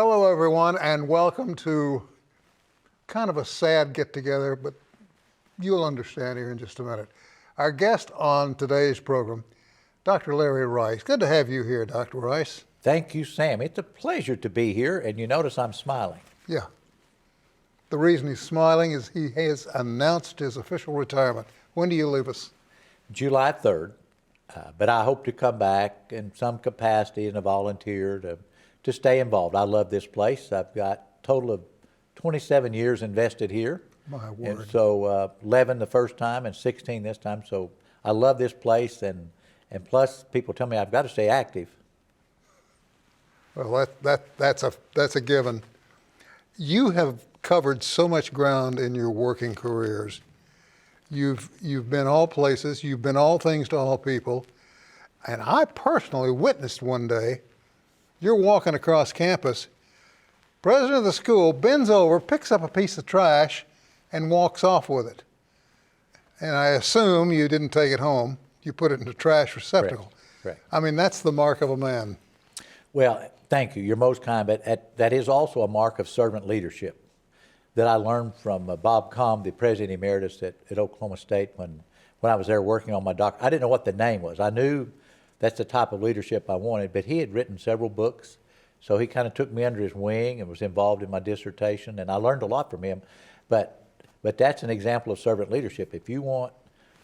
Hello, everyone, and welcome to kind of a sad get-together, but you'll understand here in just a minute. Our guest on today's program, Dr. Larry Rice. Good to have you here, Dr. Rice. Thank you, Sam. It's a pleasure to be here, and you notice I'm smiling. Yeah. The reason he's smiling is he has announced his official retirement. When do you leave us? July 3rd, but I hope to come back in some capacity as a volunteer to stay involved. I love this place. I've got a total of 27 years invested here. My word. And so 11 the first time and 16 this time. So I love this place, and plus people tell me I've got to stay active. Well, that's a given. You have covered so much ground in your working careers. You've been all places. You've been all things to all people. And I personally witnessed one day, you're walking across campus, president of the school bends over, picks up a piece of trash, and walks off with it. And I assume you didn't take it home. You put it in the trash receptacle. Correct. I mean, that's the mark of a man. Well, thank you. You're most kind, but that is also a mark of servant leadership that I learned from Bob Comm, the president emeritus at Oklahoma State, when I was there working on my doctorate. I didn't know what the name was. I knew that's the type of leadership I wanted, but he had written several books, so he kind of took me under his wing and was involved in my dissertation, and I learned a lot from him. But that's an example of servant leadership. If you want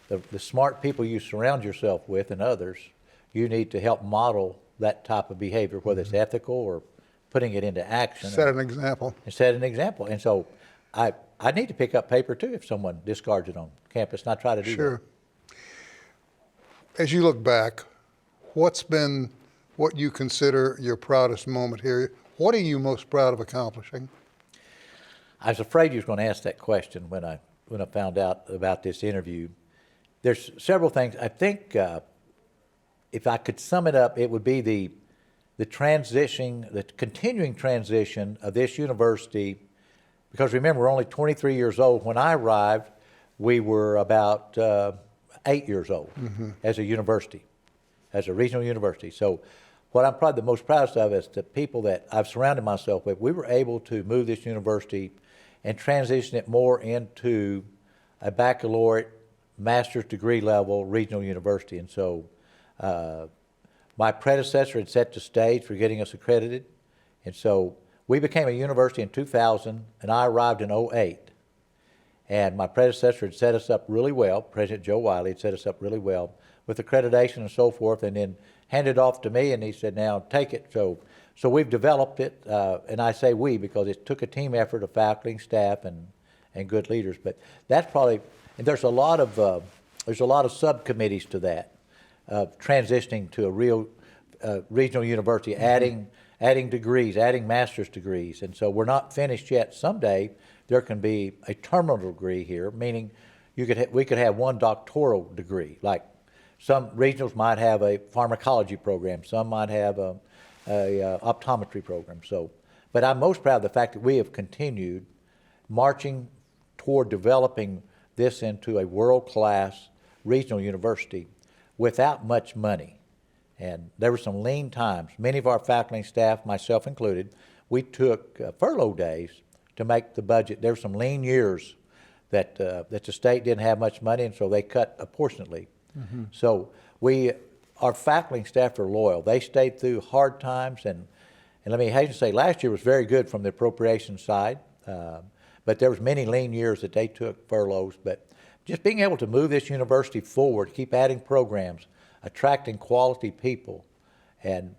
the smart people you surround yourself with and others, you need to help model that type of behavior, whether it's ethical or putting it into action. Set an example. And set an example. And so I need to pick up paper too if someone discards it on campus, and I try to do that. Sure. As you look back, what's been what you consider your proudest moment here? What are you most proud of accomplishing? I was afraid you was going to ask that question when I found out about this interview. There's several things. I think if I could sum it up, it would be the continuing transition of this university, because remember, we're only 23 years old. When I arrived, we were about 8 years old as a university, as a regional university. So what I'm probably the most proudest of is the people that I've surrounded myself with. We were able to move this university and transition it more into a baccalaureate, master's degree level regional university. And so my predecessor had set the stage for getting us accredited. And so we became a university in 2000, and I arrived in 2008. And my predecessor had set us up really well. President Joe Wiley had set us up really well with accreditation and so forth, and then handed it off to me, and he said, now take it. So we've developed it, and I say we because it took a team effort of faculty and staff and good leaders. But that's probably, and there's a lot of subcommittees to that, transitioning to a real regional university, adding degrees, adding master's degrees. And so we're not finished yet. Someday there can be a terminal degree here, meaning we could have one doctoral degree. Like some regionals might have a pharmacology program, some might have a optometry program. So, but I'm most proud of the fact that we have continued marching toward developing this into a world-class regional university without much money. And there were some lean times. Many of our faculty and staff, myself included, we took furlough days to make the budget. There were some lean years that the state didn't have much money, and so they cut apportionately. So our faculty and staff are loyal. They stayed through hard times, and let me hasten to say, last year was very good from the appropriation side, but there was many lean years that they took furloughs. But just being able to move this university forward, keep adding programs, attracting quality people, and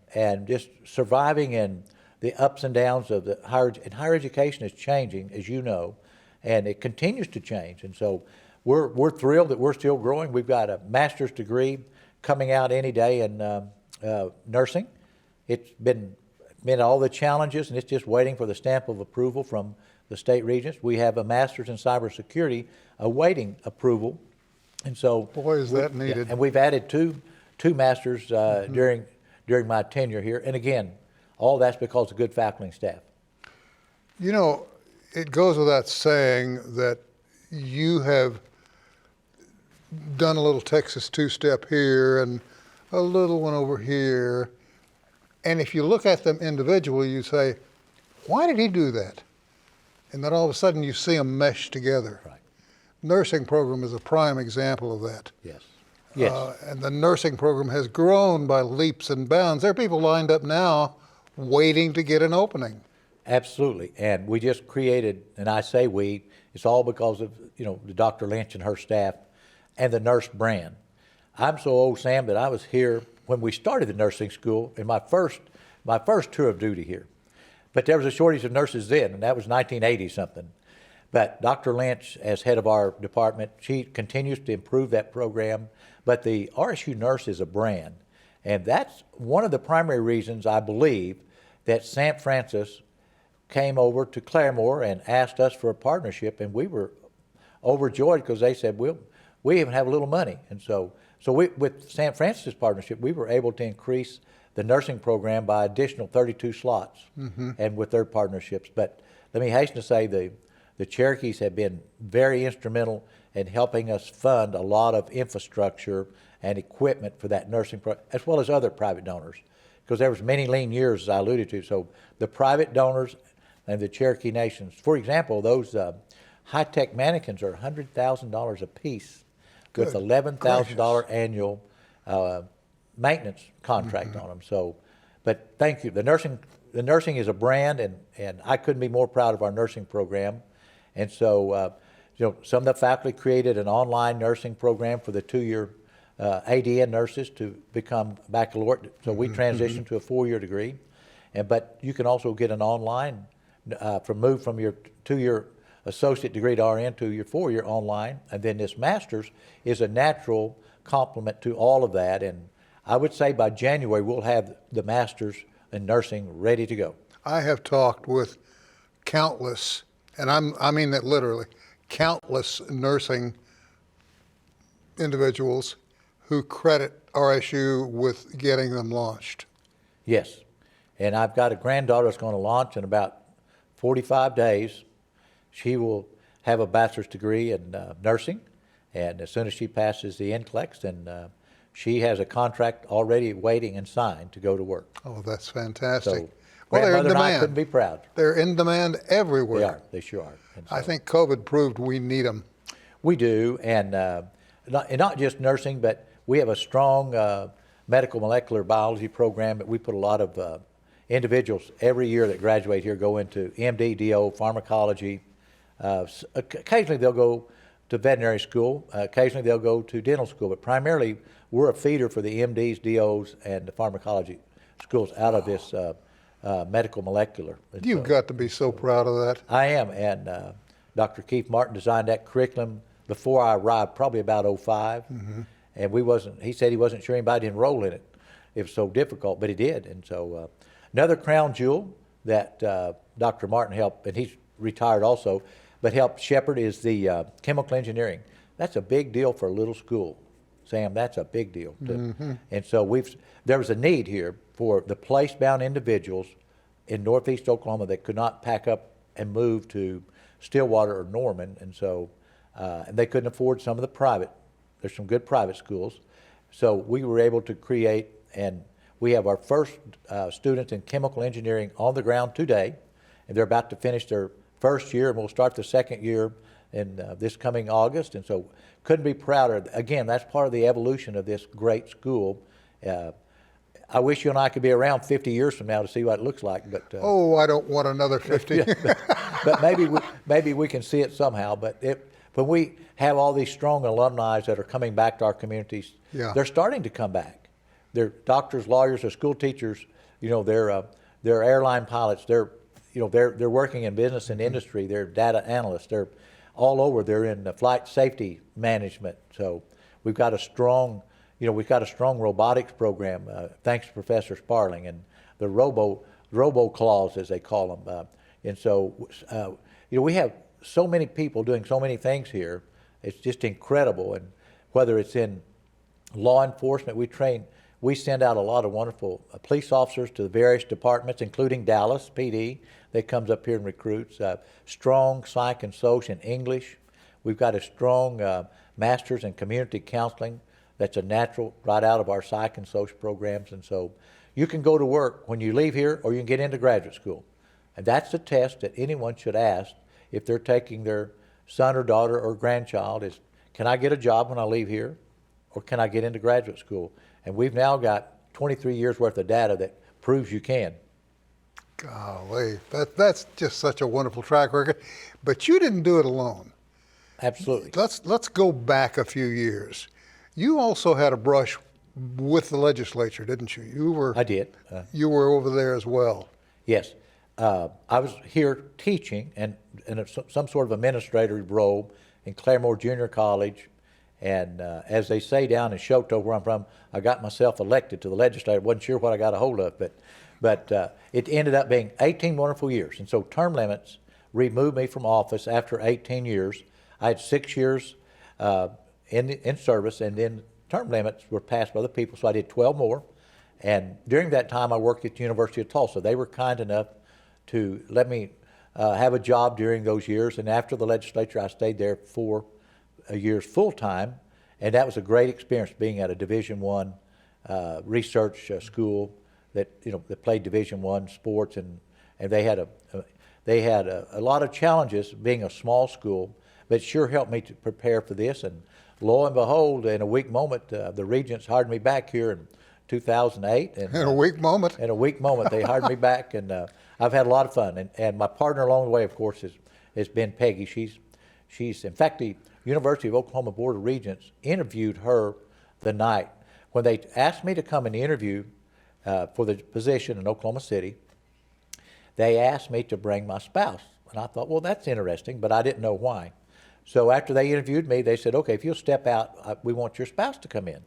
just surviving in the ups and downs of higher education is changing, as you know, and it continues to change. And so we're thrilled that we're still growing. We've got a master's degree coming out any day in nursing. It's been all the challenges, and it's just waiting for the stamp of approval from the state regents. We have a master's in cybersecurity awaiting approval, and so boy, is that needed. Yeah, and we've added two masters during my tenure here, and again, all that's because of good faculty and staff. You know, it goes without saying that you have done a little Texas two-step here and a little one over here. And if you look at them individually, you say, Why did he do that? And then all of a sudden you see them mesh together. Right. Nursing program is a prime example of that. Yes. Yes. And the nursing program has grown by leaps and bounds. There are people lined up now waiting to get an opening. Absolutely. And we just created, and I say we, it's all because of, Dr. Lynch and her staff and the nurse brand. I'm so old, Sam, that I was here when we started the nursing school in my first tour of duty here. But there was a shortage of nurses then, and that was 1980 something. But Dr. Lynch, as head of our department, she continues to improve that program. But the RSU nurse is a brand. And that's one of the primary reasons I believe that St. Francis came over to Claremore and asked us for a partnership, and we were overjoyed because they said, we even have a little money. And so with St. Francis' partnership, we were able to increase the nursing program by additional 32 slots, and with their partnerships. But let me hasten to say the Cherokees have been very instrumental in helping us fund a lot of infrastructure and equipment for that nursing program, as well as other private donors, because there was many lean years, as I alluded to. So the private donors and the Cherokee Nations, for example, those high-tech mannequins are $100,000 a piece with $11,000 annual maintenance contract on them. So, but thank you. The nursing is a brand, and I couldn't be more proud of our nursing program. And so, some of the faculty created an online nursing program for the 2-year ADN nurses to become baccalaureate. So we transitioned to a 4-year degree, but you can also get an online move from your 2-year associate degree to RN to your 4-year online, and then this master's is a natural complement to all of that. And I would say by January we'll have the master's in nursing ready to go. I have talked with countless, and I mean that literally, countless nursing individuals who credit RSU with getting them launched. Yes, and I've got a granddaughter that's going to launch in about 45 days. She will have a bachelor's degree in nursing, and as soon as she passes the NCLEX, then she has a contract already waiting and signed to go to work. Oh, that's fantastic. So, well, they're in grandmother and I demand. couldn't be proud. They're in demand everywhere. They are. They sure are. And so, I think COVID proved we need them. we do, and not just nursing, but we have a strong medical molecular biology program that we put a lot of individuals every year that graduate here go into MD, DO, pharmacology. Occasionally they'll go to veterinary school. Occasionally they'll go to dental school, but primarily we're a feeder for the MDs, DOs, and the pharmacology schools out of this medical molecular. And You've got to be so proud of that. I am, and Dr. Keith Martin designed that curriculum before I arrived, probably about '05, and he said he wasn't sure anybody would enroll in it. It was so difficult, but he did. And so another crown jewel that Dr. Martin helped, and he's retired also, but helped shepherd is the chemical engineering. That's a big deal for a little school. Sam, that's a big deal. And so there was a need here for the place-bound individuals in northeast Oklahoma that could not pack up and move to Stillwater or Norman, and so and they couldn't afford some of the private. There's some good private schools. So we were able to create, and we have our first students in chemical engineering on the ground today, and they're about to finish their first year, and we'll start the second year in this coming August. And so couldn't be prouder. Again, that's part of the evolution of this great school. I wish you and I could be around 50 years from now to see what it looks like. But Oh, I don't want another 50. but maybe we can see it somehow. But when we have all these strong alumni that are coming back to our communities, Yeah. they're starting to come back. They're doctors, lawyers, they're school teachers. They're airline pilots. They're working in business and industry. They're data analysts. They're all over. They're in flight safety management. So we've got a strong robotics program, thanks to Professor Sparling, and the robo claws, as they call them. And so, we have so many people doing so many things here. It's just incredible. And whether it's in law enforcement, we send out a lot of wonderful police officers to the various departments, including Dallas PD, that comes up here and recruits. Strong psych and social and English. We've got a strong master's in community counseling. That's a natural right out of our psych and social programs. And so you can go to work when you leave here, or you can get into graduate school. And that's the test that anyone should ask if they're taking their son or daughter or grandchild is, can I get a job when I leave here? Or can I get into graduate school? And we've now got 23 years worth of data that proves you can. Golly, that's just such a wonderful track record. But you didn't do it alone. Absolutely. Let's go back a few years. You also had a brush with the legislature, didn't you? I did. You were over there as well. Yes. I was here teaching and in some sort of administrative role in Claremore Junior College. And as they say down in Shoto, where I'm from, I got myself elected to the legislature. Wasn't sure what I got a hold of, but it ended up being 18 wonderful years. And so term limits removed me from office after 18 years. I had 6 years in service, and then term limits were passed by the people, so I did 12 more. And during that time, I worked at the University of Tulsa. They were kind enough to let me have a job during those years. And after the legislature, I stayed there 4 years full time, and that was a great experience being at a Division I research school that that played Division I sports, and they had a lot of challenges being a small school, but it sure helped me to prepare for this. And lo and behold, in a weak moment, the Regents hired me back here in 2008. And, In a weak moment. In a weak moment, they hired me back, and I've had a lot of fun. And my partner along the way, of course, has been Peggy. She's in fact, the University of Oklahoma Board of Regents interviewed her the night when they asked me to come and interview for the position in Oklahoma City. They asked me to bring my spouse, and I thought, well, that's interesting, but I didn't know why. So after they interviewed me, they said, okay, if you'll step out, we want your spouse to come in.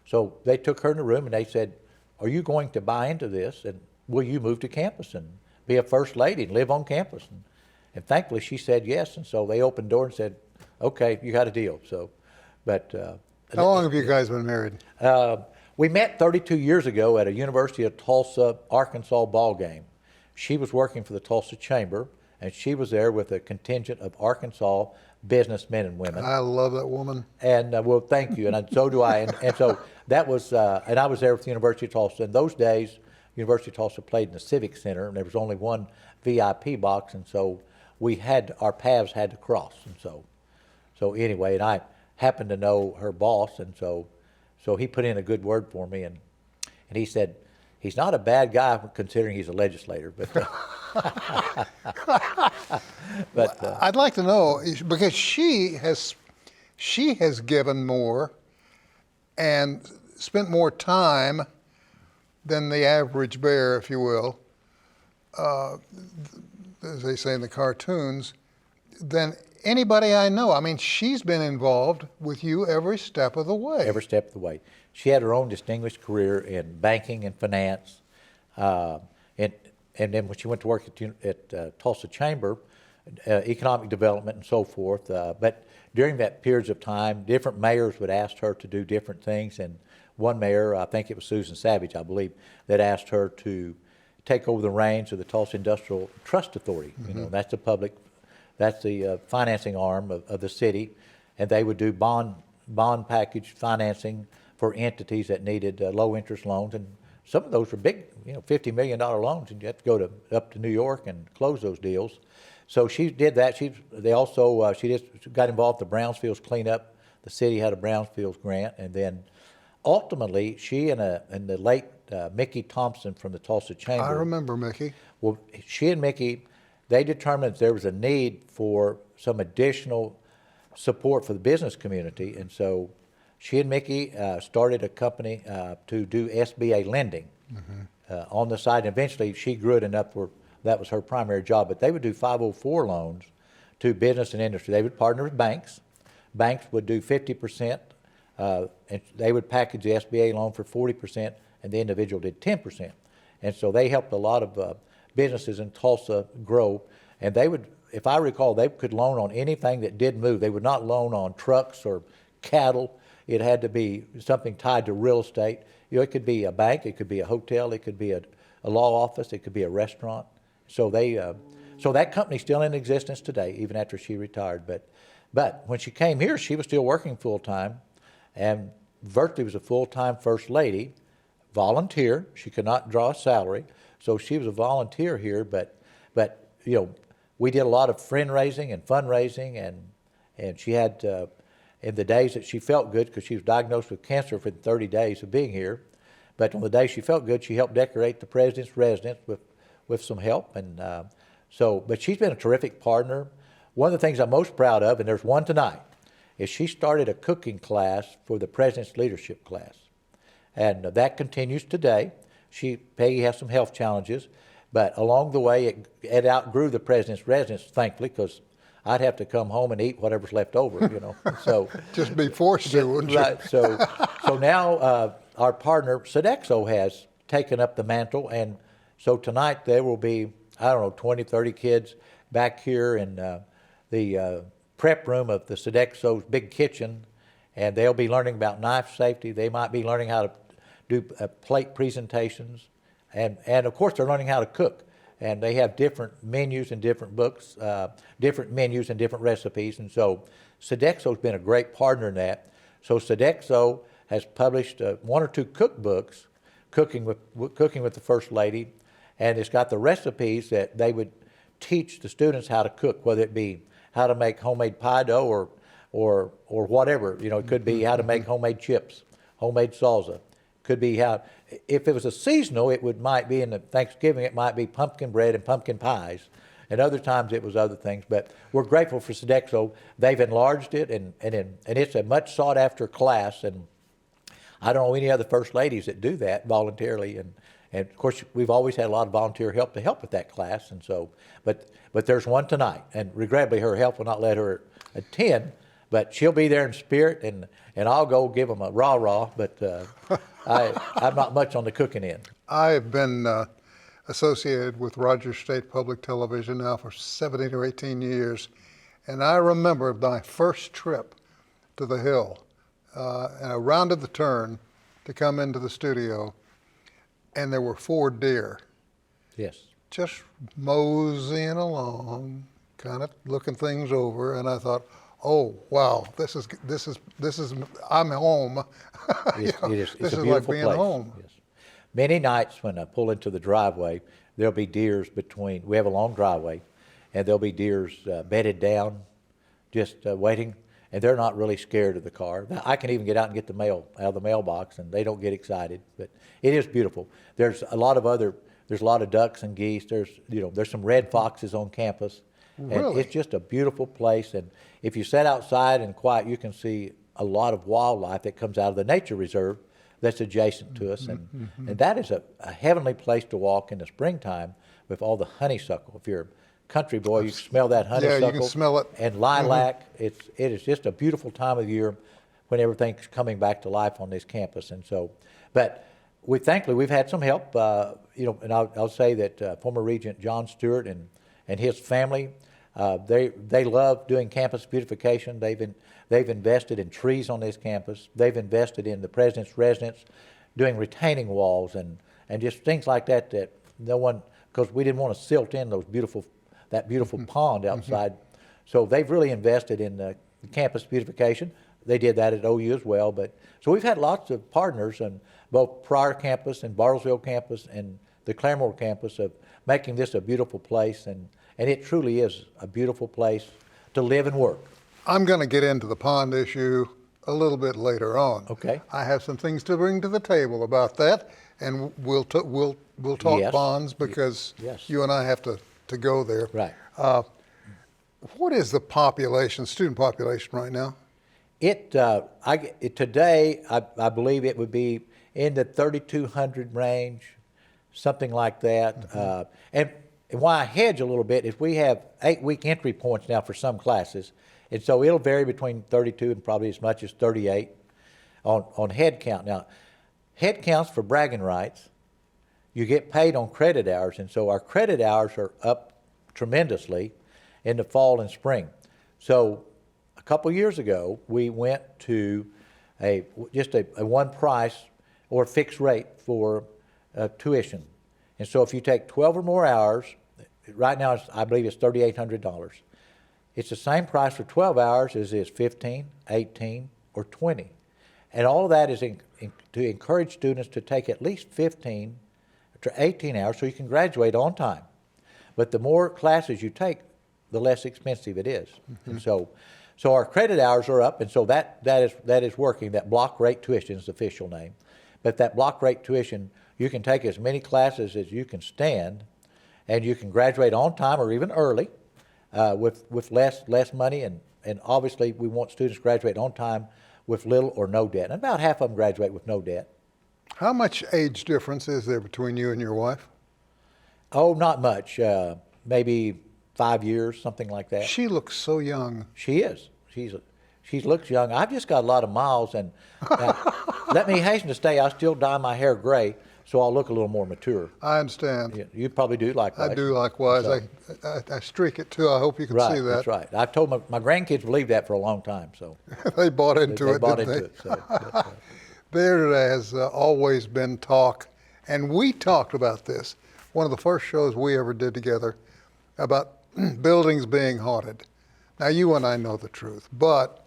So they took her in the room and they said, are you going to buy into this, and will you move to campus and be a first lady and live on campus? And thankfully she said yes, and so they opened the door and said, okay, you got a deal. So, but How long have you guys been married? we met 32 years ago at a University of Tulsa, Arkansas ball game. She was working for the Tulsa Chamber, and she was there with a contingent of Arkansas businessmen and women. I love that woman. And well, thank you, and so do I. And so that was, and I was there with the University of Tulsa. In those days, University of Tulsa played in the Civic Center, and there was only one VIP box, and so our paths had to cross. And so anyway, and I happened to know her boss, and so he put in a good word for me, and he said, he's not a bad guy considering he's a legislator, but I'd like to know, because she has given more and spent more time than the average bear, if you will, as they say in the cartoons, than anybody I know. I mean, she's been involved with you every step of the way. Every step of the way. She had her own distinguished career in banking and finance, and then when she went to work at Tulsa Chamber, economic development and so forth. But during that periods of time, different mayors would ask her to do different things, and one mayor, I think it was Susan Savage, I believe, that asked her to take over the reins of the Tulsa Industrial Trust Authority. Mm-hmm. You know, that's the financing arm of the city, and they would do bond package financing for entities that needed low interest loans, and some of those were big, $50 million loans, and you have to go up to New York and close those deals. So she did that. She just got involved in the Brownsfields cleanup. The city had a Brownsfields grant, and then ultimately she and the late Mickey Thompson from the Tulsa Chamber. I remember Mickey. Well, she and Mickey, they determined there was a need for some additional support for the business community, and so she and Mickey started a company to do SBA lending on the side. And eventually, she grew it enough where that was her primary job. But they would do 504 loans to business and industry. They would partner with banks. Banks would do 50%, and they would package the SBA loan for 40%, and the individual did 10%. And so they helped a lot of businesses in Tulsa grow. And they would, if I recall, they could loan on anything that did move. They would not loan on trucks or cattle. It had to be something tied to real estate. It could be a bank, it could be a hotel, it could be a law office, it could be a restaurant. So so that company's still in existence today, even after she retired. But when she came here, she was still working full time, and virtually was a full-time first lady, volunteer. She could not draw a salary, so she was a volunteer here. But But, we did a lot of friend raising and fundraising, and she had, in the days that she felt good, because she was diagnosed with cancer within 30 days of being here, but on the day she felt good, she helped decorate the president's residence with some help. And but she's been a terrific partner. One of the things I'm most proud of, and there's one tonight, is she started a cooking class for the president's leadership class. And that continues today. Peggy has some health challenges, but along the way, it outgrew the president's residence, thankfully, because I'd have to come home and eat whatever's left over, So Just be forced to, wouldn't you? right. So now our partner Sodexo has taken up the mantle, and so tonight there will be 20, 30 kids back here in the prep room of the Sodexo's big kitchen, and they'll be learning about knife safety. They might be learning how to do plate presentations, and of course they're learning how to cook. And they have different menus and different books, different menus and different recipes. And so Sodexo's been a great partner in that. So Sodexo has published 1 or 2 cookbooks, cooking with the First Lady, and it's got the recipes that they would teach the students how to cook, whether it be how to make homemade pie dough or whatever. It could be how to make homemade chips, homemade salsa. Could be how, if it was a seasonal, might be in the Thanksgiving, it might be pumpkin bread and pumpkin pies. And other times it was other things. But we're grateful for Sodexo. They've enlarged it, and it's a much sought after class. And I don't know any other first ladies that do that voluntarily. And of course, we've always had a lot of volunteer help to help with that class. And so, but there's one tonight, and regrettably her health will not let her attend. But she'll be there in spirit, and I'll go give them a rah-rah, but I'm not much on the cooking end. I've been associated with Rogers State Public Television now for 17 or 18 years, and I remember my first trip to the Hill, and I rounded the turn to come into the studio, and there were 4 deer. Yes. Just moseying along, kind of looking things over, and I thought, oh wow, this is I'm home. It is this a is beautiful like being place. home. Yes. Many nights when I pull into the driveway, there'll be deers between. We have a long driveway, and there'll be deers bedded down, just waiting, and they're not really scared of the car. I can even get out and get the mail out of the mailbox, and they don't get excited. But it is beautiful. There's a lot of ducks and geese. There's some red foxes on campus. And Really? it's just a beautiful place, and if you sit outside and quiet, you can see a lot of wildlife that comes out of the nature reserve that's adjacent to us, and that is a heavenly place to walk in the springtime with all the honeysuckle. If you're a country boy, you can smell that honeysuckle. Yeah, you can smell it. And lilac. It is just a beautiful time of year when everything's coming back to life on this campus, and so, but thankfully we've had some help, and I'll say that former Regent John Stewart and his family, they love doing campus beautification. They've invested in trees on this campus. They've invested in the president's residence, doing retaining walls and just things like that no one, because we didn't want to silt in that beautiful pond outside. So they've really invested in the campus beautification. They did that at OU as well. So we've had lots of partners on both Pryor campus and Bartlesville campus and the Claremore campus of making this a beautiful place, and it truly is a beautiful place to live and work. I'm going to get into the pond issue a little bit later on. Okay. I have some things to bring to the table about that, and we'll talk Yes. ponds because Yes. you and I have to go there. Right. What is the student population right now? Today, I believe it would be in the 3,200 range, something like that. And why I hedge a little bit is we have 8-week entry points now for some classes, and so it'll vary between 32 and probably as much as 38 on head count. Now, head counts for bragging rights, you get paid on credit hours, and so our credit hours are up tremendously in the fall and spring. So a couple years ago, we went to just a one price or fixed rate for tuition. And so if you take 12 or more hours, right now I believe it's $3,800. It's the same price for 12 hours as it is 15, 18, or 20. And all of that is to encourage students to take at least 15 to 18 hours so you can graduate on time. But the more classes you take, the less expensive it is. And so our credit hours are up, and so that is working. That block rate tuition is the official name. But that block rate tuition, you can take as many classes as you can stand, and you can graduate on time or even early with less money. And obviously, we want students to graduate on time with little or no debt. And about half of them graduate with no debt. How much age difference is there between you and your wife? Oh, not much. Maybe 5 years, something like that. She looks so young. She is. She looks young. I've just got a lot of miles, and let me hasten to say, I still dye my hair gray, so I'll look a little more mature. I understand. You probably do likewise. I do likewise. So, I streak it too. I hope you can right, see that. that's right. I've told my grandkids believe that for a long time, so They bought into they it, bought didn't into they? it. So, There has always been talk, and we talked about this, one of the first shows we ever did together, about buildings being haunted. Now, you and I know the truth, but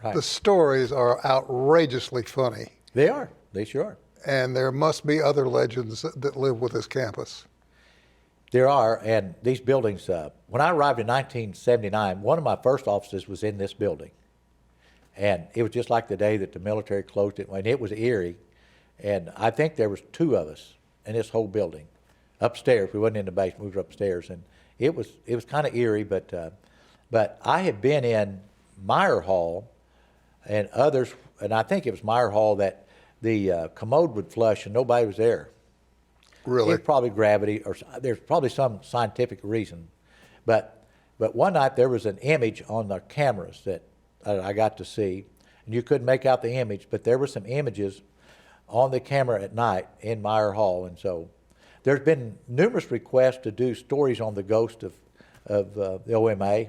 right. the stories are outrageously funny, They are. They sure are. and there must be other legends that live with this campus. There are, and these buildings, when I arrived in 1979, one of my first offices was in this building. And it was just like the day that the military closed it, and it was eerie. And I think there was 2 of us in this whole building, upstairs. We wasn't in the basement, we were upstairs, and it was kind of eerie. But I had been in Meyer Hall and others, and I think it was Meyer Hall that the commode would flush and nobody was there. Really? It's probably gravity, or there's probably some scientific reason. But one night there was an image on the cameras that I got to see, and you couldn't make out the image, but there were some images on the camera at night in Meyer Hall. And so there's been numerous requests to do stories on the ghost of the OMA,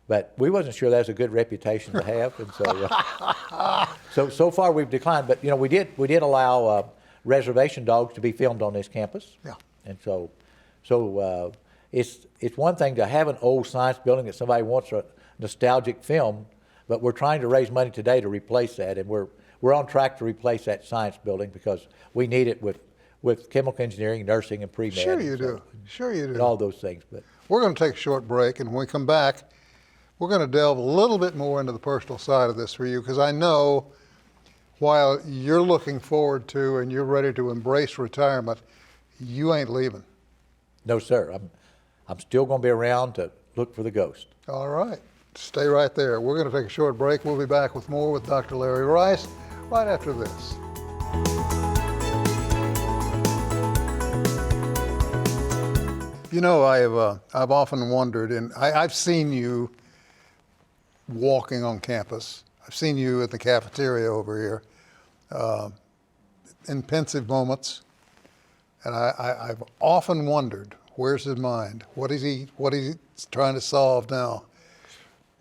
but we wasn't sure that was a good reputation to have, and so far we've declined. But we did allow reservation dogs to be filmed on this campus. Yeah. And so it's one thing to have an old science building that somebody wants a nostalgic film, but we're trying to raise money today to replace that, and we're on track to replace that science building because we need it with chemical engineering, nursing, and pre-med. Sure you do. Sure you do. And all those things. But We're going to take a short break, and when we come back, we're going to delve a little bit more into the personal side of this for you, because I know while you're looking forward to and you're ready to embrace retirement, you ain't leaving. no, sir, I'm still going to be around to look for the ghost. All right. Stay right there. We're going to take a short break. We'll be back with more with Dr. Larry Rice right after this. You know, I've often wondered, and I've seen you walking on campus. I've seen you at the cafeteria over here in pensive moments, and I've often wondered, where's his mind? What is he trying to solve now?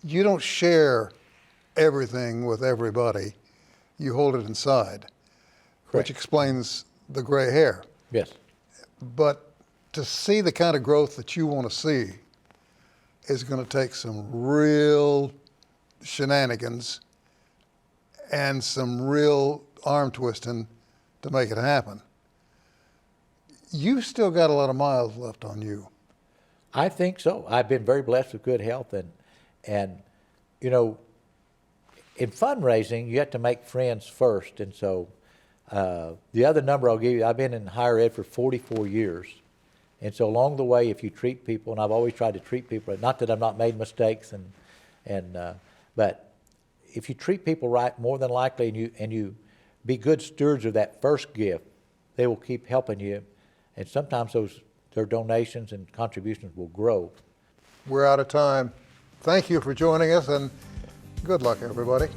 You don't share everything with everybody. You hold it inside, which explains the gray hair. Yes. But to see the kind of growth that you want to see is going to take some real shenanigans and some real arm twisting to make it happen. You've still got a lot of miles left on you. I think so. I've been very blessed with good health, and in fundraising, you have to make friends first. And so the other number I'll give you, I've been in higher ed for 44 years. And so along the way, if you treat people, and I've always tried to treat people, not that I've not made mistakes, but if you treat people right, more than likely, and you be good stewards of that first gift, they will keep helping you. And sometimes their donations and contributions will grow. We're out of time. Thank you for joining us, and good luck, everybody.